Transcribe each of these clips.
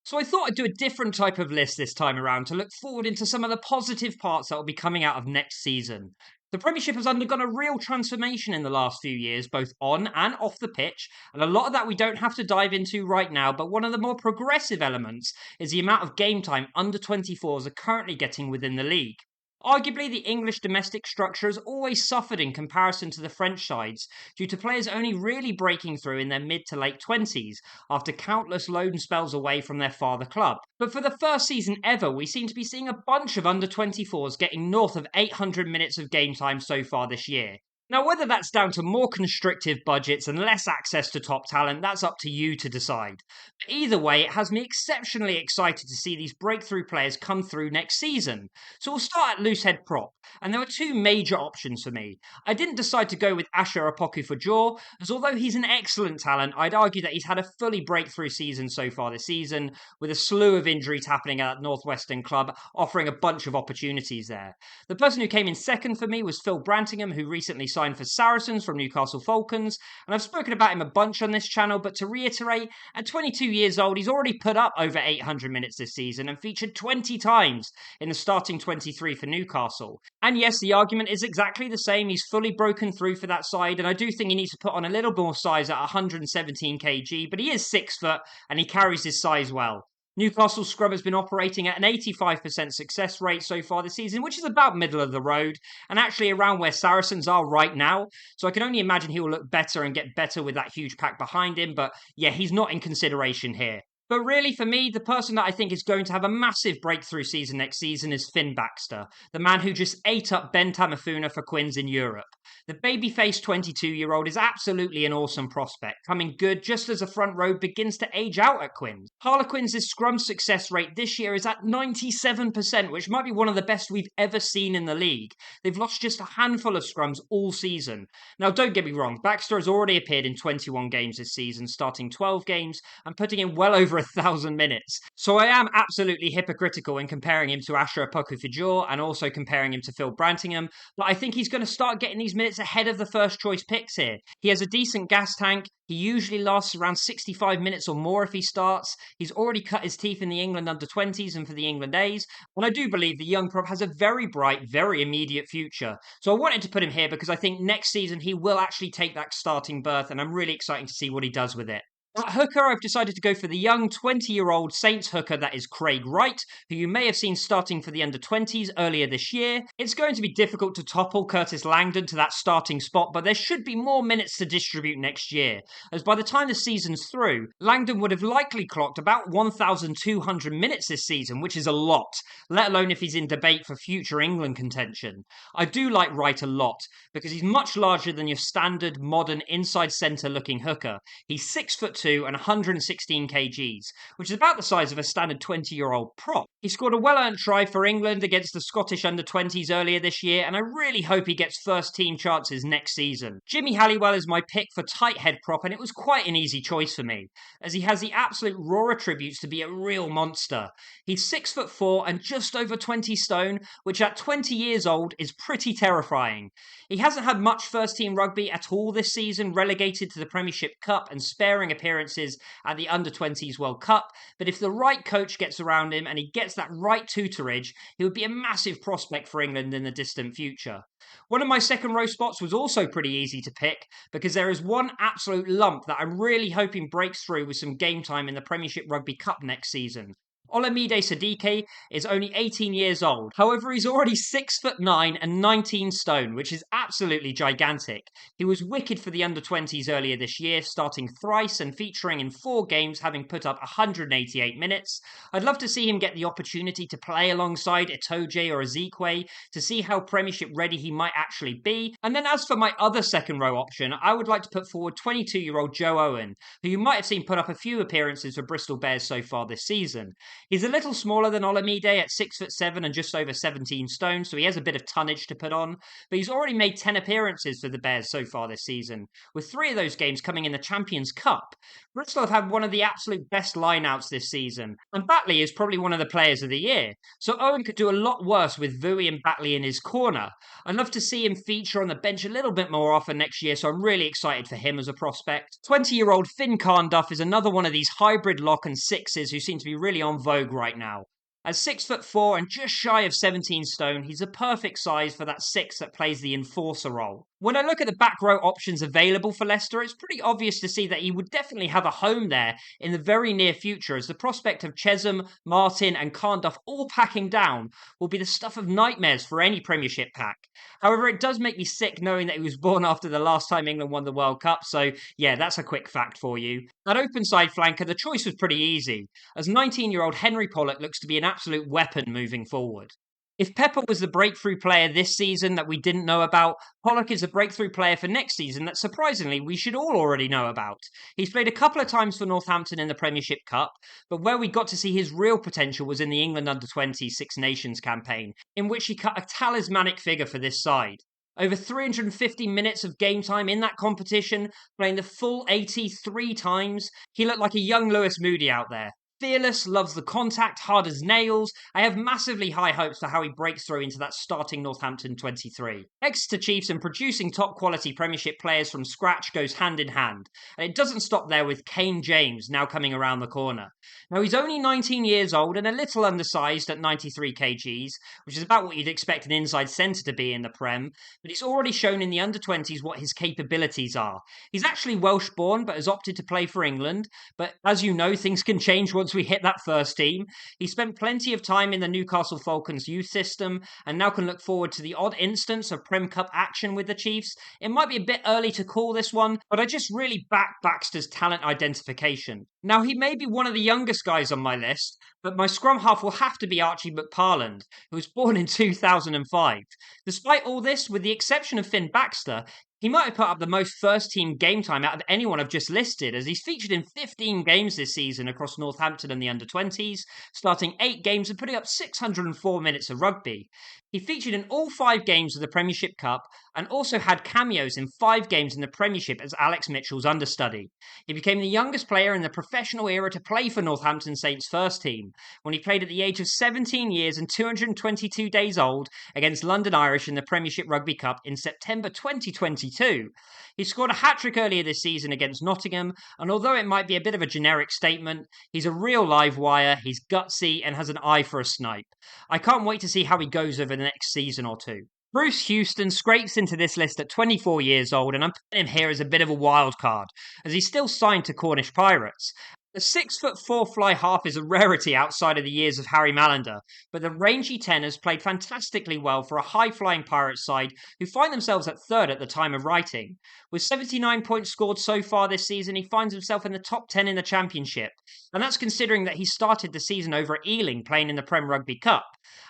So I thought I'd do a different type of list this time around to look forward into some of the positive parts that will be coming out of next season. The Premiership has undergone a real transformation in the last few years, both on and off the pitch, and a lot of that we don't have to dive into right now, but one of the more progressive elements is the amount of game time under 24s are currently getting within the league. Arguably, the English domestic structure has always suffered in comparison to the French sides, due to players only really breaking through in their mid to late 20s after countless loan spells away from their father club. But for the first season ever, we seem to be seeing a bunch of under 24s getting north of 800 minutes of game time so far this year. Now, whether that's down to more constrictive budgets and less access to top talent, that's up to you to decide. But either way, it has me exceptionally excited to see these breakthrough players come through next season. So we'll start at loosehead prop, and there were two major options for me. I didn't decide to go with Asher Apoku for Jaw, as although he's an excellent talent, I'd argue that he's had a fully breakthrough season so far this season, with a slew of injuries happening at that Northwestern club, offering a bunch of opportunities there. The person who came in second for me was Phil Brantingham, who recently signed for Saracens from Newcastle Falcons, and I've spoken about him a bunch on this channel, but to reiterate, at 22 years old, he's already put up over 800 minutes this season and featured 20 times in the starting 23 for Newcastle. And yes, the argument is exactly the same. He's fully broken through for that side, and I do think he needs to put on a little more size at 117 kg, but he is 6 foot and he carries his size well. Newcastle scrum has been operating at an 85% success rate so far this season, which is about middle of the road, and actually around where Saracens are right now. So I can only imagine he will look better and get better with that huge pack behind him, but yeah, he's not in consideration here. But really, for me, the person that I think is going to have a massive breakthrough season next season is Finn Baxter, the man who just ate up Ben Tamafuna for Quins in Europe. The baby-faced 22-year-old is absolutely an awesome prospect, coming good just as the front row begins to age out at Quins. Harlequins' scrum success rate this year is at 97%, which might be one of the best we've ever seen in the league. They've lost just a handful of scrums all season. Now, don't get me wrong, Baxter has already appeared in 21 games this season, starting 12 games and putting in well over 1,000 minutes. So I am absolutely hypocritical in comparing him to Asher Apoku-Fijaw and also comparing him to Phil Brantingham, but I think he's going to start getting these minutes ahead of the first choice picks here. He has a decent gas tank. He usually lasts around 65 minutes or more if he starts. He's already cut his teeth in the England under-20s and for the England A's. And I do believe the young prop has a very bright, very immediate future. So I wanted to put him here because I think next season he will actually take that starting berth, and I'm really excited to see what he does with it. At hooker, I've decided to go for the young 20-year-old Saints hooker that is Craig Wright, who you may have seen starting for the under-20s earlier this year. It's going to be difficult to topple Curtis Langdon to that starting spot, but there should be more minutes to distribute next year, as by the time the season's through, Langdon would have likely clocked about 1,200 minutes this season, which is a lot, let alone if he's in debate for future England contention. I do like Wright a lot, because he's much larger than your standard, modern, inside centre looking hooker. He's 6'2" and 116 kgs, which is about the size of a standard 20-year-old prop. He scored a well-earned try for England against the Scottish under-20s earlier this year, and I really hope he gets first-team chances next season. Jimmy Halwell is my pick for tight head prop, and it was quite an easy choice for me, as he has the absolute raw attributes to be a real monster. He's 6'4" and just over 20 stone, which at 20 years old is pretty terrifying. He hasn't had much first-team rugby at all this season, relegated to the Premiership Cup and sparing appearances at the Under-20s World Cup, but if the right coach gets around him and he gets that right tutorage, he would be a massive prospect for England in the distant future. One of my second row spots was also pretty easy to pick, because there is one absolute lump that I'm really hoping breaks through with some game time in the Premiership Rugby Cup next season. Olamide Sadik is only 18 years old. However, he's already 6'9" and 19 stone, which is absolutely gigantic. He was wicked for the under-20s earlier this year, starting thrice and featuring in 4 games, having put up 188 minutes. I'd love to see him get the opportunity to play alongside Itoje or Ezekwe to see how Premiership ready he might actually be. And then as for my other second row option, I would like to put forward 22-year-old Joe Owen, who you might have seen put up a few appearances for Bristol Bears so far this season. He's a little smaller than Olamide at 6'7" and just over 17 stone, so he has a bit of tonnage to put on. But he's already made 10 appearances for the Bears so far this season, with 3 of those games coming in the Champions Cup. Bristol have had one of the absolute best lineouts this season, and Batley is probably one of the players of the year. So Owen could do a lot worse with Vui and Batley in his corner. I'd love to see him feature on the bench a little bit more often next year, so I'm really excited for him as a prospect. 20-year-old Finn Carnduff is another one of these hybrid lock and sixes who seem to be really on vogue right now. At 6'4" and just shy of 17 stone, he's a perfect size for that 6 that plays the enforcer role. When I look at the back row options available for Leicester, it's pretty obvious to see that he would definitely have a home there in the very near future, as the prospect of Chesham, Martin and Carnduff all packing down will be the stuff of nightmares for any Premiership pack. However, it does make me sick knowing that he was born after the last time England won the World Cup, so yeah, that's a quick fact for you. At open side flanker, the choice was pretty easy, as 19-year-old Henry Pollock looks to be an absolute weapon moving forward. If Pepper was the breakthrough player this season that we didn't know about, Pollock is a breakthrough player for next season that surprisingly we should all already know about. He's played a couple of times for Northampton in the Premiership Cup, but where we got to see his real potential was in the England Under-20 Six Nations campaign, in which he cut a talismanic figure for this side. Over 350 minutes of game time in that competition, playing the full 83 times, he looked like a young Lewis Moody out there. Fearless, loves the contact, hard as nails. I have massively high hopes for how he breaks through into that starting Northampton 23. Exeter Chiefs and producing top quality Premiership players from scratch goes hand in hand. And it doesn't stop there with Kane James now coming around the corner. Now he's only 19 years old and a little undersized at 93 kgs, which is about what you'd expect an inside centre to be in the Prem, but he's already shown in the under-20s what his capabilities are. He's actually Welsh born but has opted to play for England, but as you know, things can change once we hit that first team. He spent plenty of time in the Newcastle Falcons youth system and now can look forward to the odd instance of Prem Cup action with the Chiefs. It might be a bit early to call this one, but I just really back Baxter's talent identification. Now, he may be one of the youngest guys on my list, but my scrum half will have to be Archie McPherson, who was born in 2005. Despite all this, with the exception of Finn Baxter, he might have put up the most first-team game time out of anyone I've just listed, as he's featured in 15 games this season across Northampton and the under-20s, starting 8 games and putting up 604 minutes of rugby. He featured in all 5 games of the Premiership Cup and also had cameos in 5 games in the Premiership as Alex Mitchell's understudy. He became the youngest player in the professional era to play for Northampton Saints' first team, when he played at the age of 17 years and 222 days old against London Irish in the Premiership Rugby Cup in September 2022. He scored a hat-trick earlier this season against Nottingham, and although it might be a bit of a generic statement, he's a real live wire, he's gutsy and has an eye for a snipe. I can't wait to see how he goes over the next season or two. Bruce Houston scrapes into this list at 24 years old, and I'm putting him here as a bit of a wild card, as he's still signed to Cornish Pirates. A 6'4" fly half is a rarity outside of the years of Harry Mallender, but the rangy 10 has played fantastically well for a high-flying Pirates side who find themselves at third at the time of writing. With 79 points scored so far this season, he finds himself in the top 10 in the Championship, and that's considering that he started the season over at Ealing playing in the Prem Rugby Cup.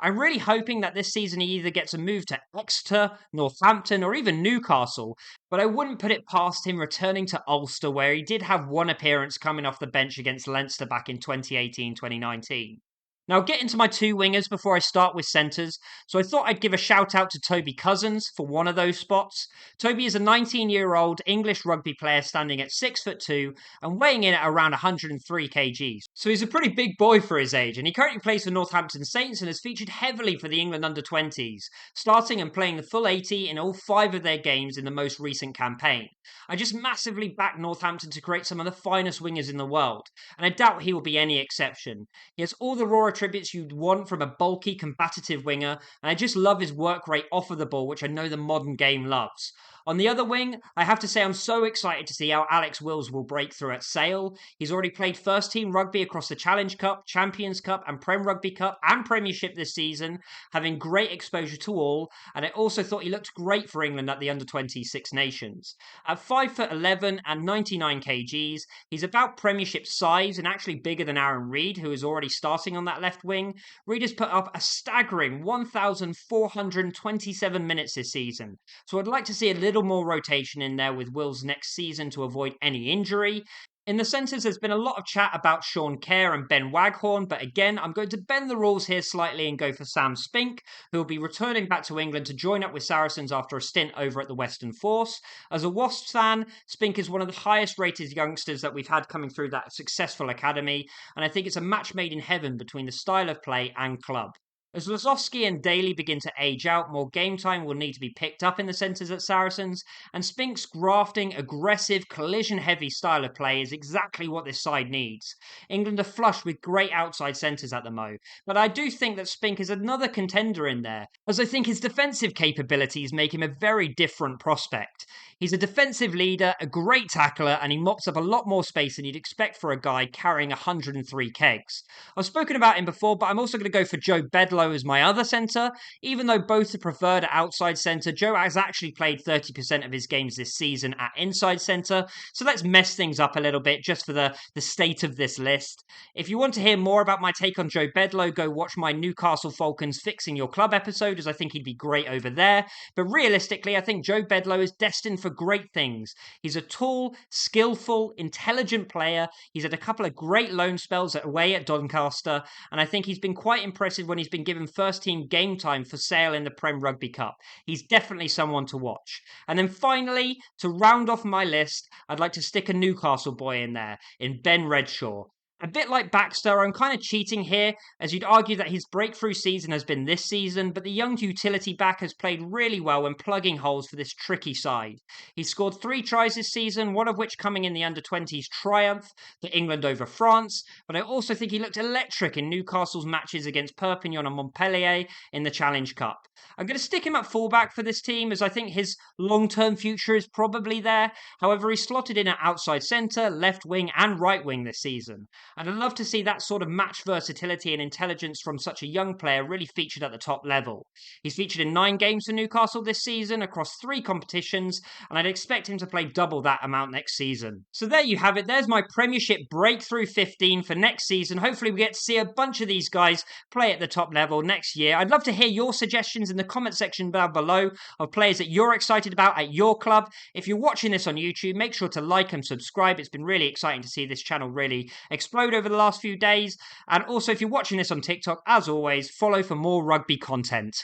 I'm really hoping that this season he either gets a move to Exeter, Northampton or even Newcastle, but I wouldn't put it past him returning to Ulster, where he did have one appearance coming off the bench against Leinster back in 2018-2019. Now, I'll get into my 2 wingers before I start with centres, so I thought I'd give a shout out to Toby Cousins for one of those spots. Toby is a 19-year-old English rugby player standing at 6'2" and weighing in at around 103 kgs. So he's a pretty big boy for his age, and he currently plays for Northampton Saints and has featured heavily for the England under-20s, starting and playing the full 80 in all 5 of their games in the most recent campaign. I just massively back Northampton to create some of the finest wingers in the world, and I doubt he will be any exception. He has all the raw attributes you'd want from a bulky, combative winger, and I just love his work rate off of the ball, which I know the modern game loves. On the other wing, I have to say I'm so excited to see how Alex Wills will break through at Sale. He's already played first-team rugby across the Challenge Cup, Champions Cup and Prem Rugby Cup and Premiership this season, having great exposure to all, and I also thought he looked great for England at the Under-20 Six Nations. At 5'11" and 99 kgs, he's about Premiership size and actually bigger than Aaron Reid, who is already starting on that left wing. Reid has put up a staggering 1,427 minutes this season, so I'd like to see a little more rotation in there with Wills next season to avoid any injury. In the centres, there's been a lot of chat about Sean Kerr and Ben Waghorn, but again, I'm going to bend the rules here slightly and go for Sam Spink, who will be returning back to England to join up with Saracens after a stint over at the Western Force. As a Wasps fan, Spink is one of the highest rated youngsters that we've had coming through that successful academy, and I think it's a match made in heaven between the style of play and club. As Lazowski and Daly begin to age out, more game time will need to be picked up in the centres at Saracens, and Spink's grafting, aggressive, collision-heavy style of play is exactly what this side needs. England are flush with great outside centres at the mo, but I do think that Spink is another contender in there, as I think his defensive capabilities make him a very different prospect. He's a defensive leader, a great tackler, and he mops up a lot more space than you'd expect for a guy carrying 103 kegs. I've spoken about him before, but I'm also going to go for Joe Bedlow as my other centre. Even though both are preferred at outside centre, Joe has actually played 30% of his games this season at inside centre, so let's mess things up a little bit just for the state of this list. If you want to hear more about my take on Joe Bedlow, go watch my Newcastle Falcons Fixing Your Club episode, as I think he'd be great over there. But realistically, I think Joe Bedlow is destined for great things. He's a tall, skillful, intelligent player. He's had a couple of great loan spells away at Doncaster, and I think he's been quite impressive when he's been given first team game time for Sale in the Prem Rugby Cup. He's definitely someone to watch. And then finally, to round off my list, I'd like to stick a Newcastle boy in there, in Ben Redshaw. A bit like Baxter, I'm kind of cheating here, as you'd argue that his breakthrough season has been this season, but the young utility back has played really well when plugging holes for this tricky side. He scored 3 tries this season, one of which coming in the under-20s triumph for England over France, but I also think he looked electric in Newcastle's matches against Perpignan and Montpellier in the Challenge Cup. I'm going to stick him at fullback for this team, as I think his long-term future is probably there. However, he's slotted in at outside centre, left wing and right wing this season. And I'd love to see that sort of match versatility and intelligence from such a young player really featured at the top level. He's featured in 9 games for Newcastle this season across 3 competitions, and I'd expect him to play double that amount next season. So there you have it. There's my Premiership breakthrough 15 for next season. Hopefully we get to see a bunch of these guys play at the top level next year. I'd love to hear your suggestions in the comment section down below of players that you're excited about at your club. If you're watching this on YouTube, make sure to like and subscribe. It's been really exciting to see this channel really explode over the last few days. And also, if you're watching this on TikTok, as always, follow for more rugby content.